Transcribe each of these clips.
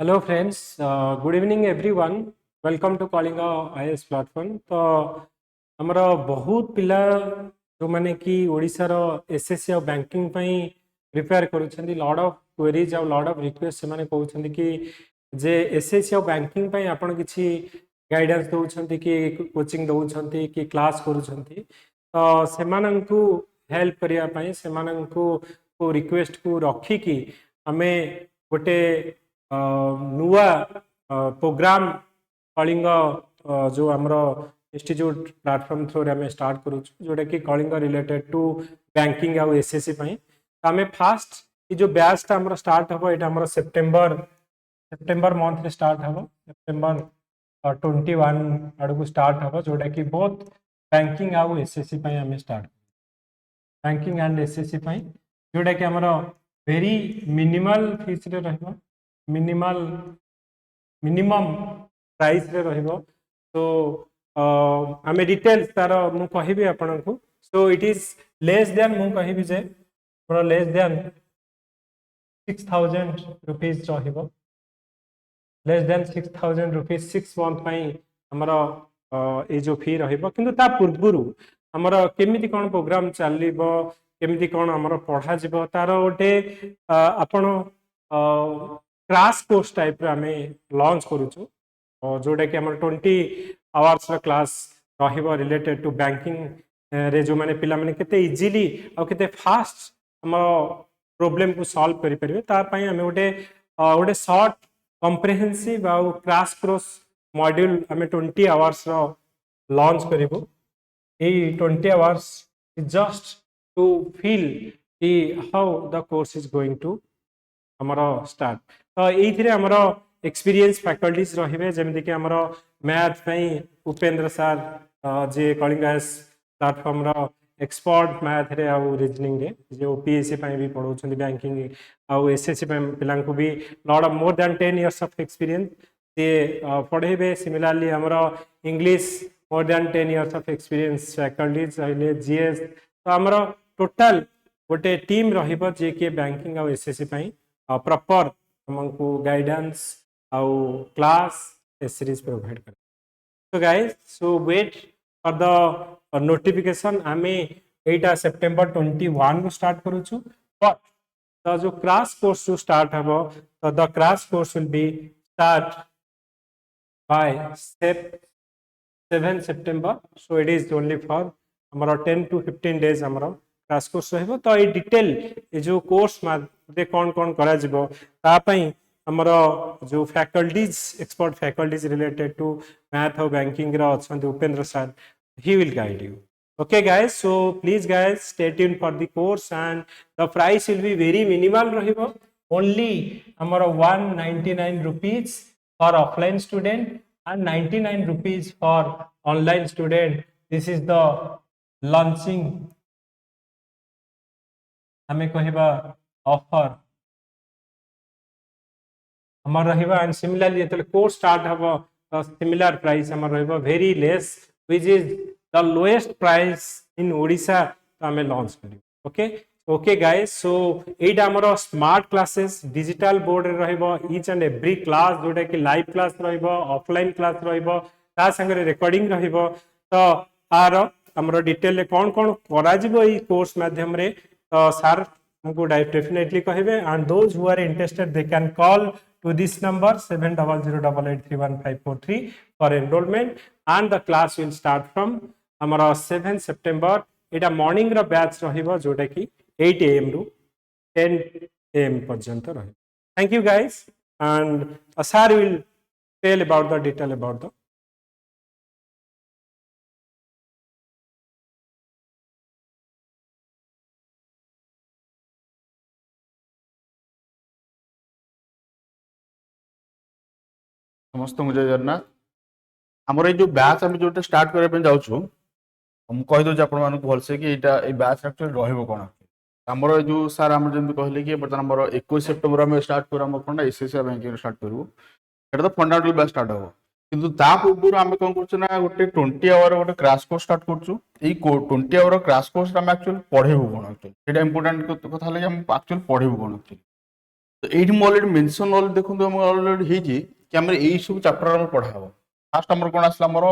Hello friends, good evening everyone. Welcome to Kalinga IAS platform. तो हमरा बहुत पिला जो माने कि ओडिसा रो एसएससी और बैंकिंग पई प्रिपेयर करूछंदी लॉट ऑफ क्वेरीज और लॉट ऑफ रिक्वेस्ट से माने कहउछंदी कि जे एसएससी और बैंकिंग पई आपण किछि गाइडेंस दउछंती कि कोचिंग दउछंती कि क्लास करूछंती तो सेमानंकु हेल्प करिया पई सेमानंकु को रिक्वेस्ट को रखी कि हमें गोटे नुआ प्रोग्राम कलिंग जो आमर इंस्टीट्यूट प्लेटफॉर्म थ्रू रे स्टार्ट करूँ जोटा कि कलिंग रिलेटेड टू बैंकिंग आउ एसएससी पई आमे फास्ट ये जो बैचटा हमर स्टार्ट हबो एटा हमर सेप्टेम्बर मंथ रे स्टार्ट हबो सेप्टेम्बर 21 आडू स्टार्ट हबो जोटा कि बहुत बैंकिंग आउ एसएससी पई आमे स्टार्ट बैंकिंग एंड एसएससी पई जोटा कि हमर वेरी मिनिमल फीस रे रहबो मिनिमम प्राइस रे रहबो तो आमे डिटेल्स तार मु कहिबी आपन को so it is less than मु कहिबी जे थोड़ा लेस देन 6000 रुपीस रहबो लेस देन 6000 रुपीस 6 मंथ पई हमर ए जो फी रहबो किंतु ता पूर्वरु हमर केमिति कोन प्रोग्राम चलिबो केमिति कोन हमर पढ़ा जिवो तार ओटे आपण क्लास कोर्स टाइप रे आमे लॉन्च करूछु जोटा कि हमर 20 आवर्स रा क्लास रहबो रिलेटेड टू बैंकिंग रे जो माने पिला माने केते इजीली और केते फास्ट हमर प्रॉब्लम को सॉल्व करि परिबे ता पई हमें ओटे शॉर्ट कॉम्प्रिहेंसिव और क्रैश कोर्स मॉड्यूल हमें 20 आवर्स रो लॉन्च करिबो ए 20 hours is just to feel कि how the course is going to हमरो स्टार्ट तो एथिरे हमरो एक्सपीरियंस फैकल्टीज रहिबे जेमिति कि हमरो मैथ पई उपेंद्र सर जे कलिंग आईएएस प्लेटफॉर्म रो एक्सपर्ट मैथ रे आ रीजनिंग रे जे ओपीएससी पई भी पढौछन्ती बैंकिंग आ एसएससी पई पिलां को भी lot of more than 10 years of experience से पढेबे सिमिलरली हमरो English more than 10 years of experience faculties आइले जीएस तो हमरो टोटल गोटे टीम रहिबो जे के बैंकिंग आ एसएससी पई प्रॉपर हमको गाइडेंस आउ क्लास सीरीज प्रोवाइड कर so guys so wait for the notification आमे एटा सितंबर 21 को स्टार्ट करू छु but the जो क्लास कोर्स जो स्टार्ट हबो तो the crash course will be start by 7 September so it is only for हमारा 10 to 15 days हमारा क्लास कोर्स रहबो तो ए डिटेल ए जो कोर्स रे कोन कोन करा जिवो ता पई हमारा जो faculties expert faculties related to math और बैंकिंग रा अछंती Upendra sir he will guide you okay guys so please guys stay tuned for the course and the price will be very minimal rahibo only amara 199 rupees for offline student and 99 rupees for online student this is the launching हमें कहबा offer हमर रहबा and similarly एतले course start हबो तो similar price हमर रहबो very less which is the lowest price in Odisha तो हमें लॉन्च करियो ओके ओके गाइस सो एटा हमर स्मार्ट क्लासेस डिजिटल बोर्ड रे रहबो ईच एंड एवरी क्लास जोटा कि लाइव क्लास रहबो ऑफलाइन क्लास रहबो ता संगे रिकॉर्डिंग रहबो तो आर हमर डिटेल ले कोन कोन करा जिवो ई कोर्स माध्यम रे तो सर हमको डेफिनेटली कहिबे and those who are interested they can call to this number 7008831543 for enrollment and the class will start from हमारा 7 September एटा मॉर्निंग रा बैच रहिबो जोटा कि 8 am रु 10 am पर्यंत रहि thank you guys and sir will tell about the detail about the समस्त जय जगन्नाथ आमर ये जो बैच आम जो स्टार्ट करने जाऊँ मुझे कहीदे आप भलसे कि ये बैच एक्चुअली रही कौन आमर जो सार आम जमी कहले कि बर्तमान आम 21 सेप्टेम्बर में स्टार्ट कर एसएससी बैंकिंग स्टार्ट करूँ तो फंडामेंटल बैच स्टार्ट हम किंतु ता पूर्व आम कौन कर गोटे 20 आवर गोटे क्रैश कोर्स स्टार्ट करूँ 20 आवर क्रैश कोर्स आम एक्चुअली पढ़ेबू कौन एक्चुअली इंपोर्टेंट कथा एक्चुअली पढ़ेबू कौन एक्चुअली तो एठी म ऑलरेडी मेंशन ऑलरेडी देखंतु हम ऑलरेडी हेजी कि हमर एई सब चैप्टर हम पढा हबो। फर्स्ट हमर कोन आसला हमर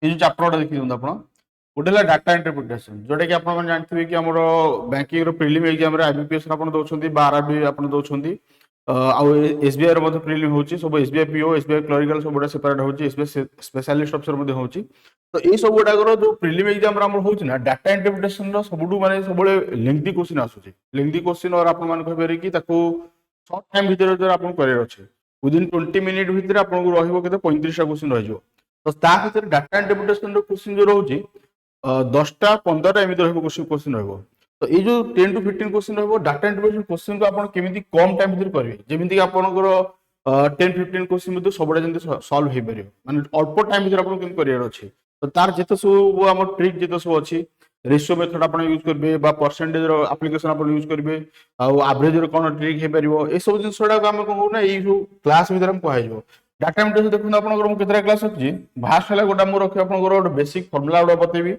ए जो चैप्टर देखि दंत आपण गोटे है डाटा इंटरप्रिटेशन जोटा कि आप जानते कि आम बैंकिंग रो प्रिलिम एग्जाम रे आईबीपीएस आपण दउछंती 12 भी आपण दउछंती आउ एसबीआई रो मते प्रिलिम होची सब एसबीआई पीओ एसबीआई क्लरिकल सब गोटा सेपरेट होची एसबीआई स्पेशलिस्ट अफसर मते होची। तो ए सब गोटा करो जो प्रिलिम एग्जाम रे हमर होची ना डाटा इंटरप्रिटेशन रो सबडू माने सबले लेंथी क्वेश्चन आसुची लेंथी क्वेश्चन और आपण मान कहबे कि ताको शॉर्ट टाइम भीतर जर आपण करियर अछि विदिन 20 मिनिट भीतर आपण को रहइबो केते 35 टा क्वेश्चन रहिजो। तो ता भीतर डाटा इंटरप्रिटेशन रो क्वेश्चन जो रहउची 10टा 15टा एमिति रहइबो क्वेश्चन रहइबो। तो ये जो 10 to 15 क्वेश्चन रहइबो डाटा इंटरप्रिटेशन क्वेश्चन को आपण केमिति कम टाइम भीतर करिवे जेमिति कि आपनकर 10-15 क्वेश्चन मध्ये सबडा जंती सॉल्व हे परियो माने अल्प टाइम भीतर आपण केम करियर अछि। तो तार जेते सब हमर ट्रिक जेते सब अछि रेशियो मेथड आपण यूज करबे बा परसेंटेज रो एप्लीकेशन आपण यूज करबे आ एवरेज रो कोन ट्रिक हे परियो ए सब जिंसडा को हम कहू ना ए जो क्लास भीतर हम कहइबो। डाटा इंटरप्रिटेशन देखु आपनकर मु केतरा क्लास अछि भास्ट हला गोटा मु रखि आपनकर गोटे बेसिक फार्मूला गोटा बतेबी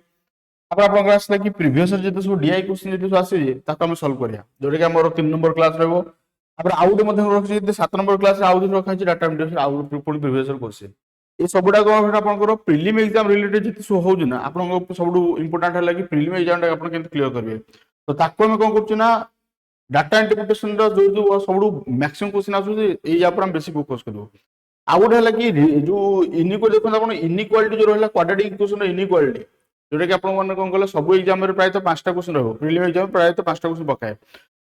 अब आपनकर आसला कि प्रीवियस ईयर जेते सब डीआई क्वेश्चन जेते सब आसी ताको हम सॉल्व करिया जोटा कि हमर 3 नंबर क्लास रहबो। अब आउट मध्ये रखि जेते 7 नंबर क्लास आउट रखा छै डाटा इंटरप्रिटेशन आउट पुणी प्रीवियस ईयर क्वेश्चन ए सबडा को आपनकर प्रीलिम एग्जाम रिलेटेड जेते सब होउ ना आपनकर सबडू इंपोर्टेंट हला कि प्रीलिम एग्जाम टा आपन केते क्लियर करबे। तो ताको हम कोन करछु ना डाटा इंटरप्रिटेशन रो जो जो सबडू मैक्सिमम क्वेश्चन आसु ए या पर हम बेसी फोकस करबो। आउ गोटे है कि जो इनइक्वालिटी देखो आप इनइक्वालिटी जो रहा क्वाड्रेटिक इक्वेशन इनइक्वालिटी जोटा कि आपने कौन कल सब एग्जाम प्रायत 5टा क्वेश्चन रहा प्रीलिम एग्जाम प्रायत 5टा क्वेश्चन पकाए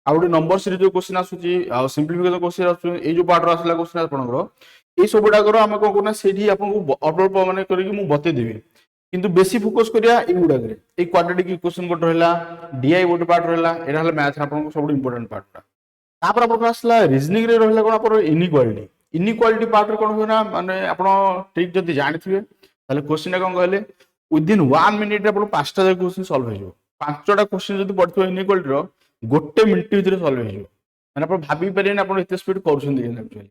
आ गोटे नंबर सीरीज जो क्वेश्चन आसूची सिंप्लिफिकेशन क्वेश्चन आसु ए जो पार्ट आसला क्वेश्चन आपनकर ए सब गुडाकर आम कौन करना सेठी आपको अल्प अल्प माने करके मु बते देबी किंतु बेसी फोकस करिया ए गुडाकरे ए क्वाड्रेटिक इक्वेशन गोटे रहला डीआई गोटे पार्ट रहला एरा हला मैथ आपन सब इंपोर्टेंट पार्ट तापर आपन आसला रीजनिंग रे रहला कोन आपन इनइक्वालिटी इनइक्वालिटी पार्ट रे कोन हो ना माने आपण ट्रिक जति जानिथिबे ताले क्वेश्चन कोन कहले विदिन 1 मिनिट रे आपण 5टा क्वेश्चन सॉल्व हो 5टा क्वेश्चन जति पड़थो इनइक्वालिटी रो 1 मिनिट भीतर सॉल्व हो माने आपण भाबी परियन आपण एते स्पीड करछन दिन एक्चुअली।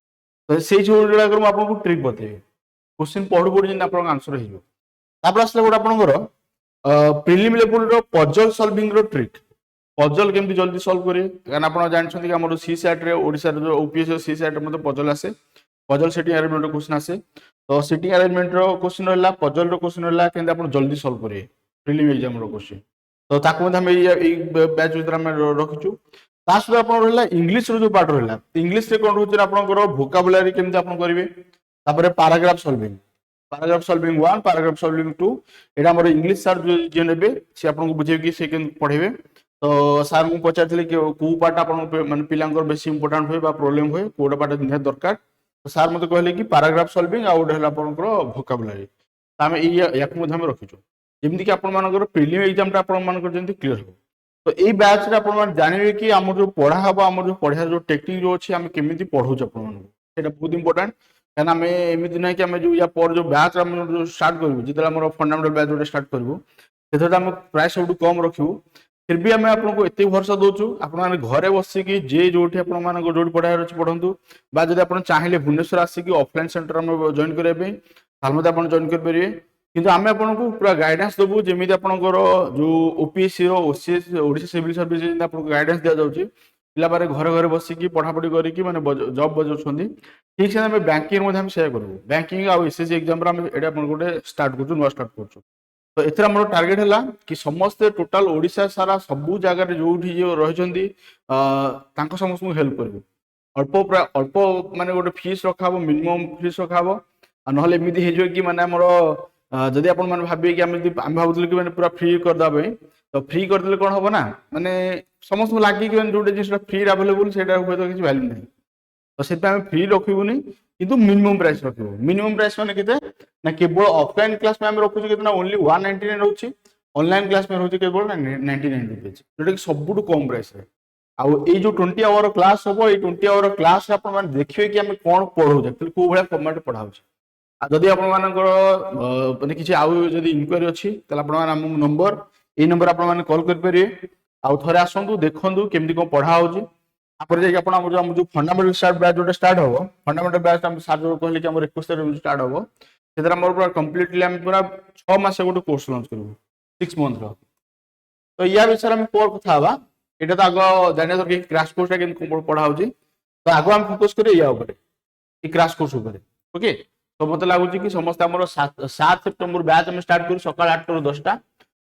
तो सेही जोडा कर आपन को ट्रिक बतेबे क्वेश्चन पढु पढु जिन आपण आंसर हो तापर आसले गोटा आपनकर प्रीलिम लेवल रो पजल सॉल्विंग रो ट्रिक पजल केमती जल्दी सॉल्व करे कारण आपण जानछन कि हमर सी सेट रे ओडिसा रो ओपीएससी सी सेट मध्ये पजल आसे पजल सेटिंग अरेंजमेंट रो क्वेश्चन आसे। तो सेटिंग अरेंजमेंट रो क्वेश्चन रहला पजल रो क्वेश्चन रहला केंते आपण जल्दी सॉल्व करे प्रीलिम एग्जाम रो क्वेश्चन। तो ताको मध्ये हम ए बैच भीतर हम रखिछु तास आपण रहला इंग्लिश रो जो पार्ट रहला इंग्लिश रे कोन होछ आपनकर वोकाबुलरी केमती आपण करिवे तापर पैराग्राफ सॉल्विंग 1 पैराग्राफ सॉल्विंग 2 एटा हमर इंग्लिश सर जे नेबे से आपण को बुझे कि से केन पढेबे। तो सर मु पचारथिले कि को पार्ट आपण माने पिलांकर बेसी इंपोर्टेंट होय बा प्रॉब्लम होय कोडा पार्ट निहा दरकार। तो सर मते कहले कि पैराग्राफ सॉल्विंग आउट हला आपनकर वोकाबुलरी तामे याक मध्ये हम रखिछु जेमति कि आपण मानकर प्रीलिम एग्जाम टा आपण मानकर जेमति क्लियर हो। तो ए बैच रे आपण मान जानिबे कि हमर जो पढा हबा हमर जो पढिया जो टेक्निक जो अछि हम केमिति पढौ छ आपण मान सेटा बहुत इंपोर्टेंट कारण हमें एमिति नै कि हम जो या पर जो बैच हम जो स्टार्ट करबो जितला हमर फंडामेंटल बैच जो स्टार्ट करबो सेटा हम प्राइस सब कम रखिबो फिर भी हमें आपको एते भरोसा दोछु आपण माने घरे बसी कि जे जोठी आपण मान जोठी पढाय अछि पढंतु बा जदि आपण चाहिले भुवनेश्वर आसी कि ऑफलाइन सेंटर हम जॉइन करबे तालमते आपण जॉइन कर परिबे किंतु हमें आपको पूरा गाइडेंस देबु जेमिति आपनकर जो ओपीएससी रो ओसीएस ओडिशा सिविल सर्विस जे आपको गाइडेंस दिया जाउची पिला बारे घरे घरे बसी कि पढा पढी करी कि माने जॉब बजौछंदी ठीक से हमें बैंकिंग मध्ये हम शेयर करबु बैंकिंग आ एसएससी एग्जाम रा हम एटा आपण गोटे स्टार्ट करछु नो स्टार्ट करछु। तो एथरा हमर टारगेट हला कि समस्त टोटल ओडिशा सारा सबु जगह रे जोठी जो रहिचंदी तांको समस्त हेल्प करबु अल्प माने गोटे फीस रखाबो मिनिमम फीस रखाबो आ नहले एमिति हे जो कि माने हमर जदि आपण माने भाबे कि हम भाबुतले कि माने पूरा फ्री कर दाबे तो फ्री कर देले कोन होबो ना माने समस्त लागी कि जोटे जिसटा फ्री अवेलेबल सेटा होय तो किछ वैल्यू नै। तो सेटा हम फ्री रखिबुनी किंतु मिनिमम प्राइस रखिबो मिनिमम प्राइस माने केते ना केवल ऑफलाइन क्लास में हम रखुछु कितना ओनली 199 रहउची ऑनलाइन क्लास में रहउची केवल 99 रुपीस जोटा कि सबुटु कम प्राइस रे आ ए जो 20 आवर क्लास होबो ए 20 आवर क्लास आपण माने देखिबे कि हम कोन पढौ एक्चुअली को भला फॉर्मेट पढाउछ आ जदि आपण मानकर माने किछि आउ जदि इंक्वायरी अछि तला आपण मान हम नंबर ए नंबर आपण माने कॉल कर परिए आ थरे आसंतु देखंतु केमति को पढा होउची आपर जे आपण हम जो फंडामेंटल स्टार्ट बैच जोटा स्टार्ट होबो फंडामेंटल बैच हम सार जो कहले कि हम रिक्वेस्ट स्टार्ट होबो सेतरा मोर पूरा कंप्लीटली हम पूरा 6 मास गोटे कोर्स लॉन्च करबो 6 मंथ रो। तो या विषय हम कोर कथा हबा এটা তো আগ জানিয়া দরকার ক্রাশ কোর্সটা কেମିତି পড়া হଉଛି তো আଗ ଆମେ ଫୋକସ୍ କରି ୟା ଉପରେ এই କ୍ରାশ କୋର୍ସ ଉପରେ ଓକେ। ତ ମତେ ଲାଗୁଛି କି ସମସ୍ତେ ଆମର 7 ସେପ୍ଟେମ୍ବର ବ୍ୟାଚ୍ ଆମେ ଷ୍ଟାର୍ଟ କରୁ ସକାଳ 8 ରୁ 10ଟା।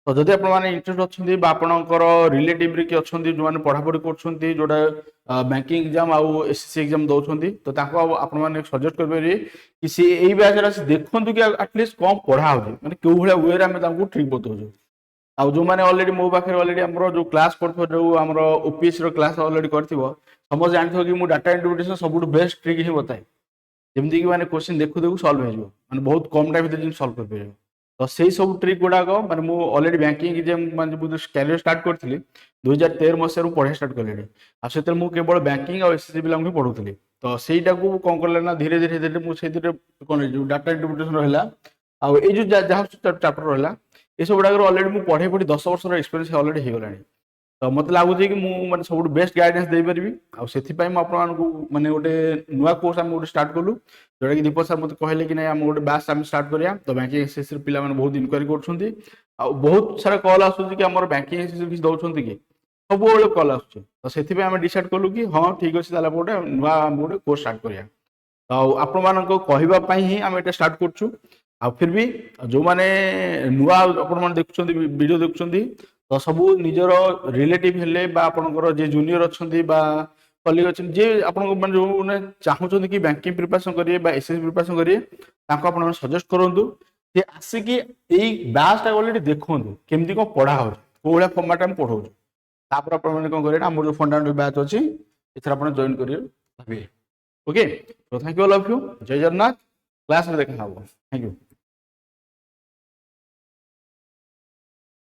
ତ ଯଦି ଆପଣମାନେ ଇଣ୍ଟରେଷ୍ଟ ଅଛନ୍ତି ବା ଆପଣଙ୍କର ରିଲେଟିଭରେ କିଏ ଅଛନ୍ତି ଯୋଉମାନେ ପଢାପଢି କରୁଛନ୍ତି ଯୋଉଟା ବ୍ୟାଙ୍କିଂ ଏକ୍ଜାମ ଆଉ ଏସଏସସି ଏକ୍ଜାମ ଦଉଛନ୍ତି ତ ତାଙ୍କୁ ଆପଣମାନେ ସଜେଷ୍ଟ କରିପାରିବେ କି ସେ ଏଇ ବ୍ୟାଚରେ ଆସି ଦେଖନ୍ତୁ କି ଆଟଲିଷ୍ଟ କଣ ପଢା ହଉଛି ମାନେ କେଉଁ ଭଳିଆ ୱେରେ ଆମେ ତାଙ୍କୁ ଟ୍ରିକ୍ ବତଉଛୁ। ଆଉ ଯୋଉମାନେ ଅଲରେଡି ମୋ ପାଖରେ ଅଲରେଡି ଆମର ଯୋଉ କ୍ଲାସ କରୁଥିବ ଯୋଉ ଆମର ଓପିଏସସି ର କ୍ଲାସ ଅଲରେଡି କରିଥିବ ସମସ୍ତେ ଜାଣିଥିବ କି ମୁଁ ଡାଟା ଇଣ୍ଟରପ୍ରିଟେସନ ସବୁଠୁ ବେଷ୍ଟ ଟ୍ରିକ୍ ହିଁ ବତାଏ ଯେମିତି କି ମାନେ କ୍ୱେଶ୍ଚିନ୍ ଦେଖୁ ଦେଖୁ ସଲ୍ଭ ହେଇଯିବ ମାନେ ବହୁତ କମ ଟାଇମ ଭିତରେ ଯେମିତି ସଲ୍ଭ କରିପାରିବ। ତ ସେଇ ସବୁ ଟ୍ରିକ୍ ଗୁଡାକ ମାନେ ମୁଁ ଅଲରେଡି ବ୍ୟାଙ୍କିଂ ଏକ୍ଜାମ ମାନେ କ୍ୟାରିୟର ଷ୍ଟାର୍ଟ କରିଥିଲି 2013 ମସିହାରୁ ପଢିବା ଷ୍ଟାର୍ଟ କଲିଣି। ଆଉ ସେଥିରେ ମୁଁ କେବଳ ବ୍ୟାଙ୍କିଂ ଆଉ ଏସଏସସି ପିଲାଙ୍କୁ ହିଁ ପଢଉଥିଲି। ତ ସେଇଟାକୁ କଣ କଲେ ନା ଧୀରେ ଧୀରେ ମୁଁ ସେଇଥିରେ କଣ ଯୋଉ ଡାଟା ଇଣ୍ଟରପ୍ରିଟେସନ ରହିଲା ଆଉ ଏଇ ଯୋଉ ଯାହା ଚାପ୍ଟର ରହିଲା ଏସବୁ ଗୁଡାକର ଅଲରେଡି ମୁଁ ପଢେଇ 10 ବର୍ଷର ଏକ୍ସପିରିଏନ୍ସ ଅଲରେଡି ହେଇଗଲାଣି। ତ ମତେ ଲାଗୁଛି କି ମୁଁ ମାନେ ସବୁଠୁ ବେଷ୍ଟ ଗାଇଡାନ୍ସ ଦେଇପାରିବି। ଆଉ ସେଥିପାଇଁ ମୁଁ ଆପଣମାନଙ୍କୁ ମାନେ ଗୋଟେ ନୂଆ କୋର୍ସ ଆମେ ଗୋଟେ ଷ୍ଟାର୍ଟ କଲୁ ଯୋଉଟା କି ଦୀପକ ସାର୍ ମତେ କହିଲେ କି ନାଇଁ ଆମେ ଗୋଟେ ବ୍ୟାଚ୍ ଆମେ ଷ୍ଟାର୍ଟ କରିବା। ତ ବ୍ୟାଙ୍କିଂ ଏସଏସସି ପିଲାମାନେ ବହୁତ ଇନକ୍ୱାରି କରୁଛନ୍ତି ଆଉ ବହୁତ ସାରା କଲ୍ ଆସୁଛି କି ଆମର ବ୍ୟାଙ୍କିଂ ଏସଏସସି କିଛି ଦଉଛନ୍ତି କି ସବୁବେଳେ କଲ୍ ଆସୁଛି। ତ ସେଥିପାଇଁ ଆମେ ଡିସାଇଡ୍ କଲୁ କି ହଁ ଠିକ ଅଛି ତାହେଲେ ଗୋଟେ ନୂଆ ଗୋଟେ କୋର୍ସ ଷ୍ଟାର୍ଟ କରିବା। ଆଉ ଆପଣମାନଙ୍କ କହିବା ପାଇଁ ହିଁ ଆମେ ଏଟା ଷ୍ଟାର୍ଟ କରୁଛୁ। ଆଉ ଫିର ବି ଯୋଉମାନେ ନୂଆ ଆପଣମାନେ ଦେଖୁଛନ୍ତି ଭିଡିଓ ଦେଖୁଛନ୍ତି ତ ସବୁ ନିଜର ରିଲେଟିଭ ହେଲେ ବା ଆପଣଙ୍କର ଯେ ଜୁନିୟର ଅଛନ୍ତି ବା କଲିଗ ଅଛନ୍ତି ଯେ ଆପଣଙ୍କ ମାନେ ଯୋଉମାନେ ଚାହୁଁଛନ୍ତି କି ବ୍ୟାଙ୍କିଂ ପ୍ରିପାରେସନ କରିବେ ବା ଏସଏସସି ପ୍ରିପାରେସନ କରିବେ ତାଙ୍କୁ ଆପଣମାନେ ସଜେଷ୍ଟ କରନ୍ତୁ ଯେ ଆସିକି ଏଇ ବ୍ୟାଚଟା ଅଲରେଡି ଦେଖନ୍ତୁ କେମିତି କଣ ପଢା ହଉଛି କୋଉ ଭଳିଆ ଫର୍ମାଟ ଆମେ ପଢଉଛୁ। ତାପରେ ଆପଣମାନେ କଣ କରିବେ ନା ଆମର ଯୋଉ ଫଣ୍ଡାମେଣ୍ଟାଲ ବ୍ୟାଚ୍ ଅଛି ଏଥିରେ ଆପଣ ଜଏନ୍ କରିବେ ଭାବିବେ। ଓକେ, ତ thank you all of you. ଜୟ ଜଗନ୍ନାଥ। କ୍ଲାସରେ ଦେଖା ହବ। Thank you.